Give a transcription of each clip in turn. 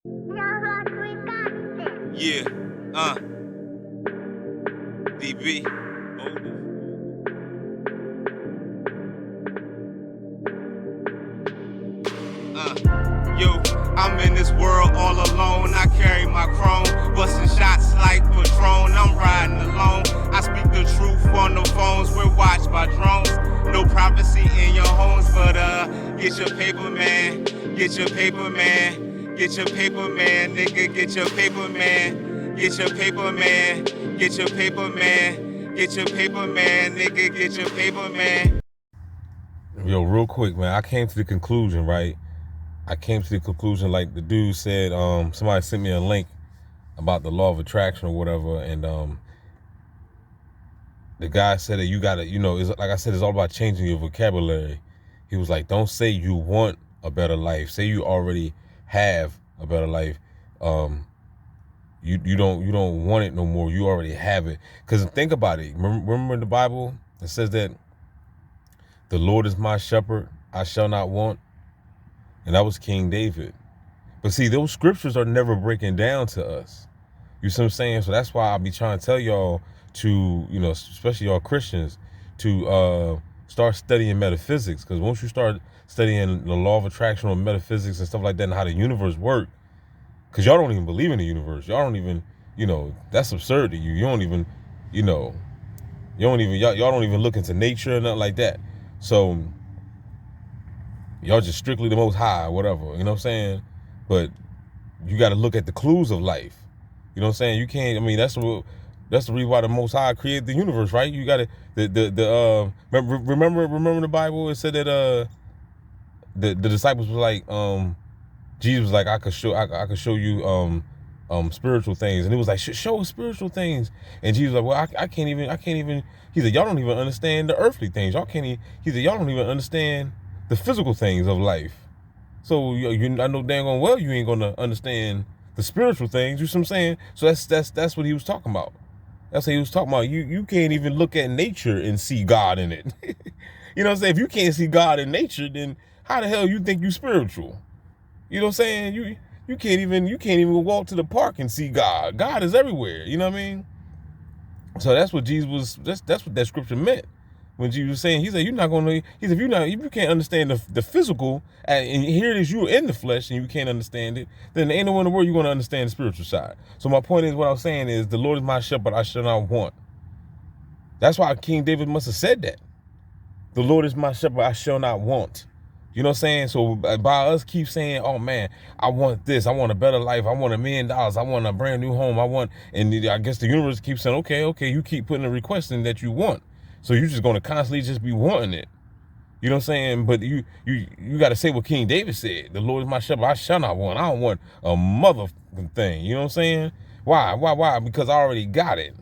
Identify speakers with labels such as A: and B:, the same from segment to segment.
A: Yeah, DB. Yo, I'm in this world all alone. I carry my chrome, busting shots like Patron. I'm riding alone. I speak the truth on the phones. We're watched by drones. No prophecy in your homes, but get your paper, man. Get your paper, man. Get your paper, man. Nigga, get your paper, man. Get your paper, man. Get your paper, man. Get your paper, man. Nigga, get your paper, man.
B: Yo, real quick, man. I came to the conclusion, right? I came to the conclusion, like the dude said, somebody sent me a link about the law of attraction or whatever, and the guy said that you gotta, it's like I said, it's all about changing your vocabulary. He was like, don't say you want a better life. Say you already have a better life. You don't want it no more. You already have it. Because think about it. Remember in the Bible, it says that the Lord is my shepherd, I shall not want. And that was King David. But see, those scriptures are never breaking down to us. You see what I'm saying? So that's why I'll be trying to tell y'all to, especially y'all Christians, to start studying metaphysics. Because once you start studying the law of attraction or metaphysics and stuff like that and how the universe works, because y'all don't even believe in the universe. Y'all don't even, that's absurd to you. You don't even, y'all don't even look into nature or nothing like that. So y'all just strictly the most high, whatever, you know what I'm saying? But you got to look at the clues of life. You know what I'm saying? You can't, that's the reason why the most high created the universe, right? You got to, remember the Bible? It said that the disciples was like, Jesus was like, I could show you spiritual things. And it was like, show us spiritual things. And Jesus was like, well, I can't even, he said, y'all don't even understand the earthly things. He said, y'all don't even understand the physical things of life. So I know dang on well you ain't gonna understand the spiritual things. You see what I'm saying? So that's what he was talking about. That's what he was talking about. You can't even look at nature and see God in it. You know what I'm saying? If you can't see God in nature, then how the hell you think you spiritual? You know what I'm saying? You can't even walk to the park and see God. God is everywhere. You know what I mean? So that's what Jesus was. That's what that scripture meant. When Jesus was saying, he said, you're not going to, he said, if you can't understand the physical, and here it is, you're in the flesh and you can't understand it, then ain't no one in the world you're going to understand the spiritual side. So my point is, what I was saying is, the Lord is my shepherd, I shall not want. That's why King David must have said that. The Lord is my shepherd, I shall not want. You know what I'm saying? So by us keep saying, oh man, I want this, I want a better life, I want $1 million, I want a brand new home, and I guess the universe keeps saying, okay, you keep putting a request in that you want. So you're just going to constantly just be wanting it. You know what I'm saying? But you got to say what King David said. The Lord is my shepherd, I shall not want. I don't want a motherfucking thing. You know what I'm saying? Why? Because I already got it.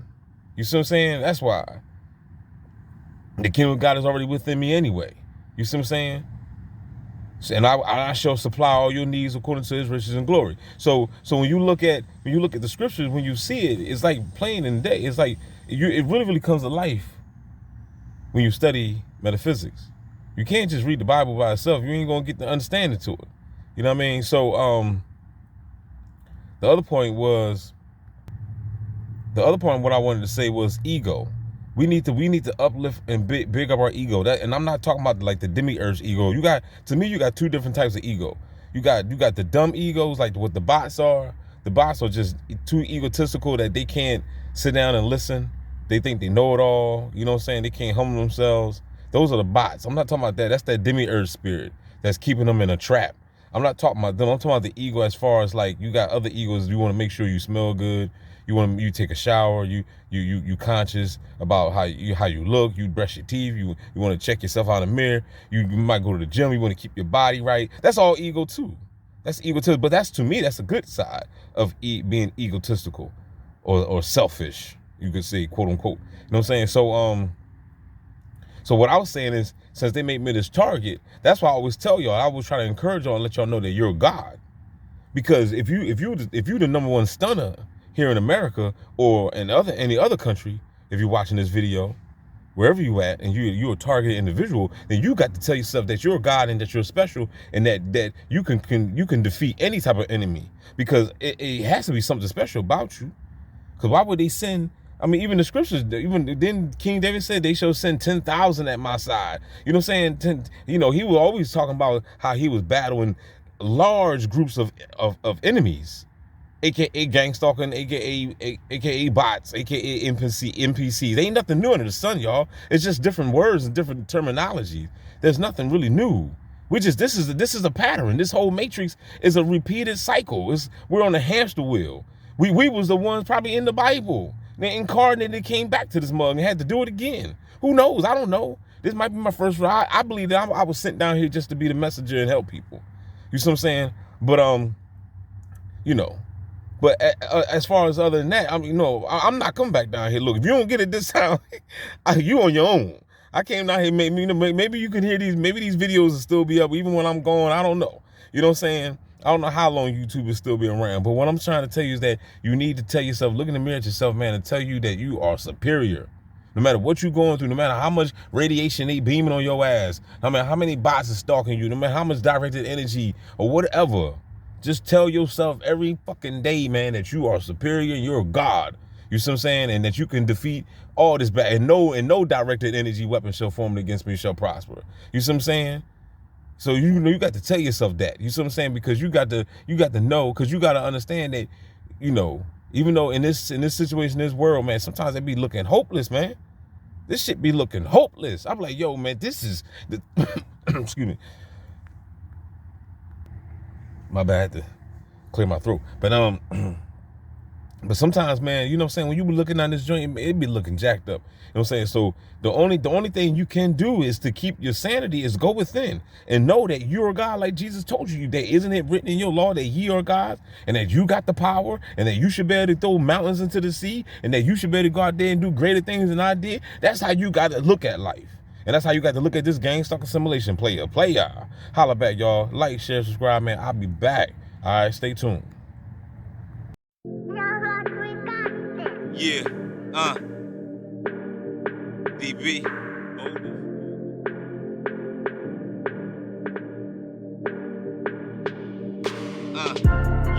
B: You see what I'm saying? That's why. The kingdom of God is already within me anyway. You see what I'm saying? And I shall supply all your needs according to his riches and glory. So when you look at the scriptures, when you see it, it's like plain in day. It's like it really comes to life when you study metaphysics. You can't just read the Bible by itself. You ain't gonna get the understanding to it. You know what I mean? So the other point what I wanted to say was ego. We need to uplift and big up our ego. And I'm not talking about like the demiurge ego. You got two different types of ego. You got the dumb egos, like what the bots are. The bots are just too egotistical that they can't sit down and listen. They think they know it all. You know what I'm saying? They can't humble themselves. Those are the bots. I'm not talking about that. That's that demiurge spirit that's keeping them in a trap. I'm not talking about them. I'm talking about the ego as far as like you got other egos. You want to make sure you smell good. You take a shower. You conscious about how you look. You brush your teeth. You want to check yourself out in the mirror. You might go to the gym. You want to keep your body right. That's all ego too. That's egotistical. But that's, to me, that's a good side of being egotistical or selfish. You could say, quote unquote. You know what I'm saying? So what I was saying is, since they made me this target, that's why I always tell y'all, I was trying to encourage y'all and let y'all know that you're God. Because if you the number one stunner here in America or in any other country, if you're watching this video, wherever you at, and you're a targeted individual, then you got to tell yourself that you're God and that you're special, and that you can defeat any type of enemy, because it has to be something special about you. Because why would they send? I mean, even the scriptures, even then King David said they shall send 10,000 at my side. You know what I'm saying? He was always talking about how he was battling large groups of enemies, aka gang stalking, aka bots, aka NPCs. They ain't nothing new under the sun, y'all. It's just different words and different terminology. There's nothing really new. This is a pattern. This whole matrix is a repeated cycle. We're on a hamster wheel. We was the ones probably in the Bible. They incarnated and came back to this mug and had to do it again. Who knows? I don't know. This might be my first ride. I believe that I was sent down here just to be the messenger and help people. You see what I'm saying? But you know. But as far as other than that, I mean, no, I'm not coming back down here. Look, if you don't get it this time, you on your own. I came down here, maybe you can hear these, maybe these videos will still be up even when I'm gone. I don't know. You know what I'm saying? I don't know how long YouTube will still be around. But what I'm trying to tell you is that you need to tell yourself, look in the mirror at yourself, man, and tell you that you are superior. No matter what you're going through, no matter how much radiation they beaming on your ass, no matter how many bots are stalking you, no matter how much directed energy or whatever, just tell yourself every fucking day, man, that you are superior and you're a God. You see what I'm saying? And that you can defeat all this bad, and no directed energy weapon shall form against me shall prosper. You see what I'm saying? So you got to tell yourself that. You see what I'm saying? Because you got to know, because you got to understand that, even though in this situation, this world, man, sometimes they be looking hopeless, man. This shit be looking hopeless. I'm like, yo, man, this is the excuse me. My bad, I had to clear my throat. But sometimes, man, you know what I'm saying, when you be looking on this joint, it be looking jacked up. You know what I'm saying? So the only thing you can do is to keep your sanity, is go within and know that you're a God, like Jesus told you. That isn't it written in your law that ye are gods, and that you got the power, and that you should be able to throw mountains into the sea, and that you should be able to go out there and do greater things than I did. That's how you got to look at life. And that's how you got to look at this gang stalking simulation. Player. Holla back, y'all. Like, share, subscribe, man. I'll be back. All right, stay tuned.
A: Yeah, DB.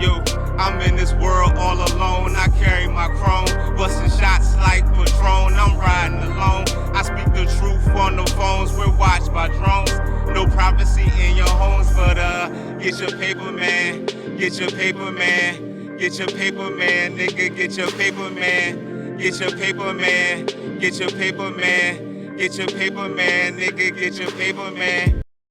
A: Yo, I'm in this world all alone. I carry my chrome, busting shots like Patron. I'm riding alone. I speak the truth on the phones. We're watched by drones. No prophecy in your homes, but get your paper, man. Get your paper, man. Get your paper, man, nigga, get your paper, man. Get your paper, man. Get your paper, man. Get your paper, man, nigga, get your paper, man.